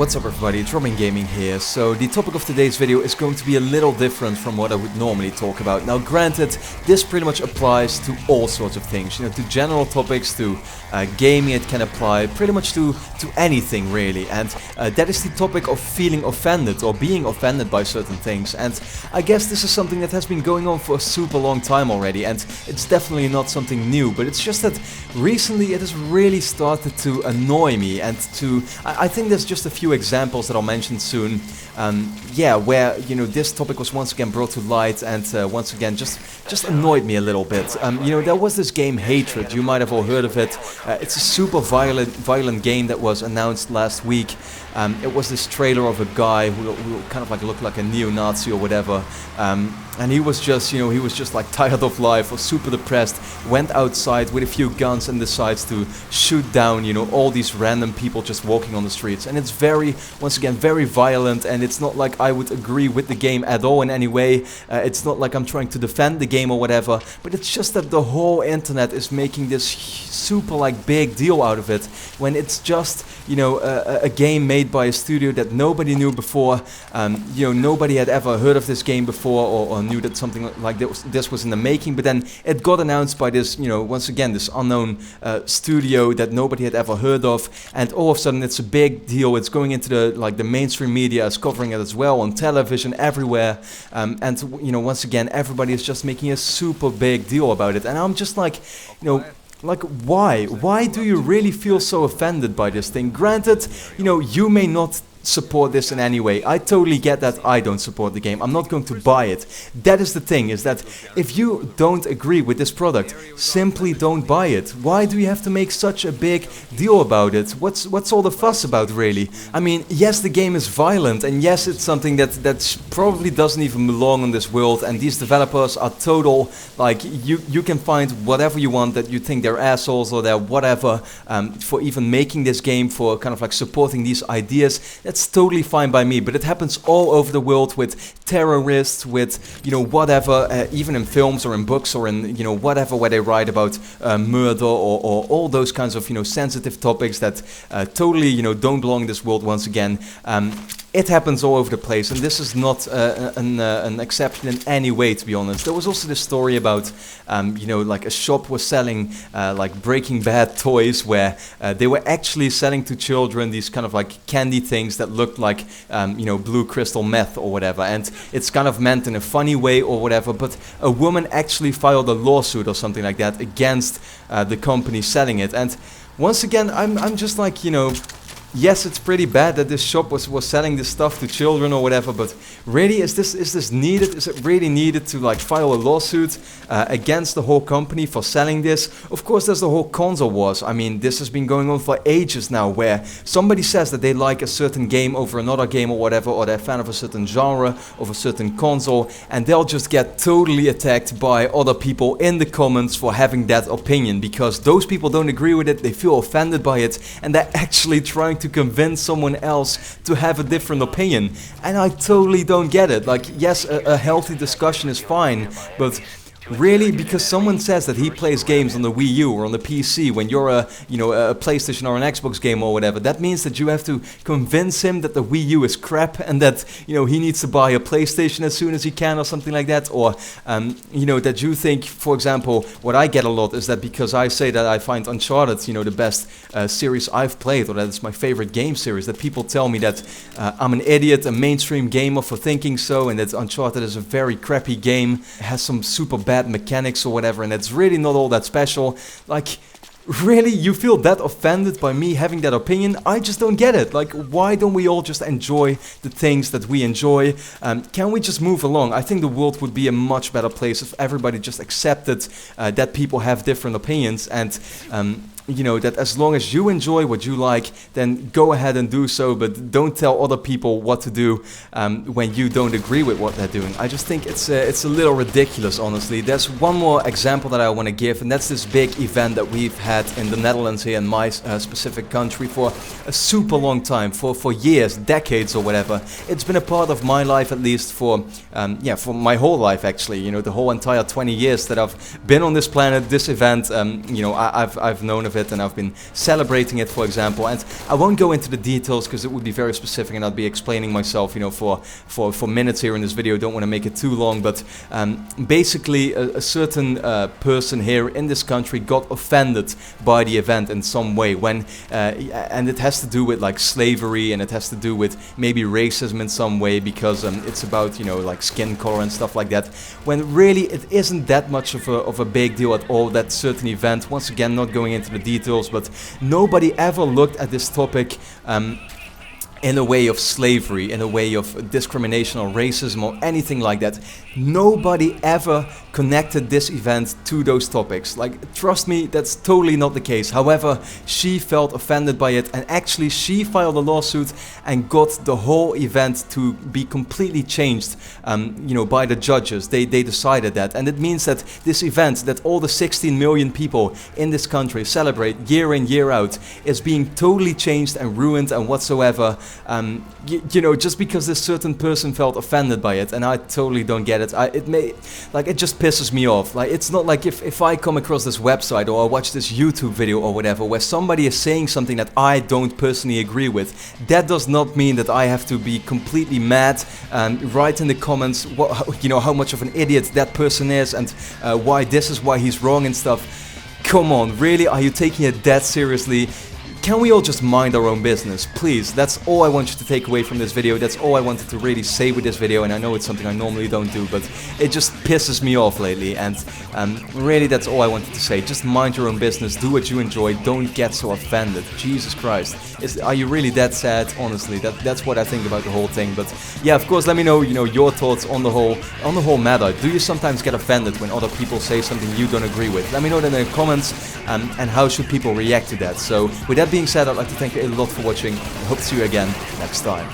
What's up everybody, it's RobinGaming here. So the topic of today's video is going to be a little different from what I would normally talk about. Now granted, this pretty much applies to all sorts of things, you know, to general topics, to gaming. It can apply pretty much to anything really, and that is the topic of feeling offended or being offended by certain things. And I guess this is something that has been going on for a super long time already, and it's definitely not something new, but it's just that recently it has really started to annoy me, and I think there's just a few examples that I'll mention soon, where, you know, this topic was once again brought to light and once again just annoyed me a little bit. You know, there was this game Hatred, you might have all heard of it. It's a super violent game that was announced last week. It was this trailer of a guy who kind of like looked like a neo-Nazi or whatever, and he was just, you know, he was just like tired of life or super depressed, went outside with a few guns and decides to shoot down, you know, all these random people just walking on the streets. And it's very, once again, very violent, and it's not like I would agree with the game at all in any way. It's not like I'm trying to defend the game or whatever, but it's just that the whole internet is making this super like big deal out of it, when it's just, you know, a game made by a studio that nobody knew before. You know, nobody had ever heard of this game before, or knew that something like this was in the making, but then it got announced by this, you know, once again, this unknown studio that nobody had ever heard of, and all of a sudden it's a big deal. It's going into the mainstream media is covering it as well, on television, everywhere, and you know, once again, everybody is just making a super big deal about it, and I'm just like, you know, like, why? Why do you really feel so offended by this thing? Granted, you know, you may not support this in any way. I totally get that. I don't support the game. I'm not going to buy it. That is the thing, is that if you don't agree with this product, simply don't buy it. Why do you have to make such a big deal about it? What's all the fuss about, really? I mean, yes, the game is violent, and yes, it's something that probably doesn't even belong on this world, and these developers are total, like, you can find whatever you want, that you think they're assholes or they're whatever, for even making this game, for kind of like supporting these ideas. That's totally fine by me, but it happens all over the world with terrorists, with, you know, whatever, even in films or in books or in, you know, whatever, where they write about murder or all those kinds of, you know, sensitive topics that totally, you know, don't belong in this world once again. It happens all over the place, and this is not an exception in any way, to be honest. There was also this story about, you know, like a shop was selling like Breaking Bad toys, where they were actually selling to children these kind of like candy things that looked like, you know, blue crystal meth or whatever. And it's kind of meant in a funny way or whatever, but a woman actually filed a lawsuit or something like that against the company selling it. And once again, I'm just like, you know, yes, it's pretty bad that this shop was selling this stuff to children or whatever, but really, is this needed? Is it really needed to like file a lawsuit against the whole company for selling this? Of course, there's the whole console wars. I mean, this has been going on for ages now, where somebody says that they like a certain game over another game or whatever, or they're a fan of a certain genre, of a certain console, and they'll just get totally attacked by other people in the comments for having that opinion, because those people don't agree with it, they feel offended by it, and they're actually trying to convince someone else to have a different opinion. And I totally don't get it. Like, yes, a healthy discussion is fine, but really, because someone says that he plays games on the Wii U or on the PC, when you're a, you know, a PlayStation or an Xbox game or whatever, that means that you have to convince him that the Wii U is crap, and that, you know, he needs to buy a PlayStation as soon as he can or something like that. Or you know, that you think, for example, what I get a lot is that because I say that I find Uncharted, you know, the best series I've played, or that it's my favorite game series, that people tell me that I'm an idiot, a mainstream gamer, for thinking so, and that Uncharted is a very crappy game, has some super bad mechanics or whatever, and it's really not all that special. Like, really, you feel that offended by me having that opinion? I just don't get it. Like, why don't we all just enjoy the things that we enjoy? Can we just move along? I think the world would be a much better place if everybody just accepted that people have different opinions, and you know, that as long as you enjoy what you like, then go ahead and do so, but don't tell other people what to do when you don't agree with what they're doing. I just think it's a little ridiculous, honestly. There's one more example that I want to give, and that's this big event that we've had in the Netherlands here, in my specific country, for a super long time, for years, decades or whatever. It's been a part of my life, at least for my whole life, actually. You know, the whole entire 20 years that I've been on this planet, this event, you know, I've known of it it, and I've been celebrating it, for example. And I won't go into the details because it would be very specific, and I'd be explaining myself, you know, for minutes here in this video. Don't want to make it too long, but basically a certain person here in this country got offended by the event in some way, when and it has to do with like slavery, and it has to do with maybe racism in some way, because it's about, you know, like skin color and stuff like that, when really it isn't that much of a big deal at all, that certain event. Once again, not going into the details, but nobody ever looked at this topic in a way of slavery, in a way of discrimination or racism or anything like that. Nobody ever connected this event to those topics. Like, trust me, that's totally not the case. However, she felt offended by it, and actually she filed a lawsuit and got the whole event to be completely changed, you know, by the judges. They decided that, and it means that this event that all the 16 million people in this country celebrate year in, year out is being totally changed and ruined and whatsoever. You know, just because this certain person felt offended by it, and I totally don't get it. It just pisses me off. Like, it's not like if I come across this website or I watch this YouTube video or whatever where somebody is saying something that I don't personally agree with, that does not mean that I have to be completely mad and write in the comments what, you know, how much of an idiot that person is, and why this is why he's wrong and stuff. Come on, really? Are you taking it that seriously? Can we all just mind our own business, please? That's all I want you to take away from this video. That's all I wanted to really say with this video, and I know it's something I normally don't do, but it just pisses me off lately, and really that's all I wanted to say. Just mind your own business, do what you enjoy, don't get so offended. Jesus Christ. Are you really that sad? Honestly, that's what I think about the whole thing. But yeah, of course, let me know, you know, your thoughts on the whole matter. Do you sometimes get offended when other people say something you don't agree with? Let me know that in the comments, and how should people react to that. So with that being said, I'd like to thank you a lot for watching. I hope to see you again next time.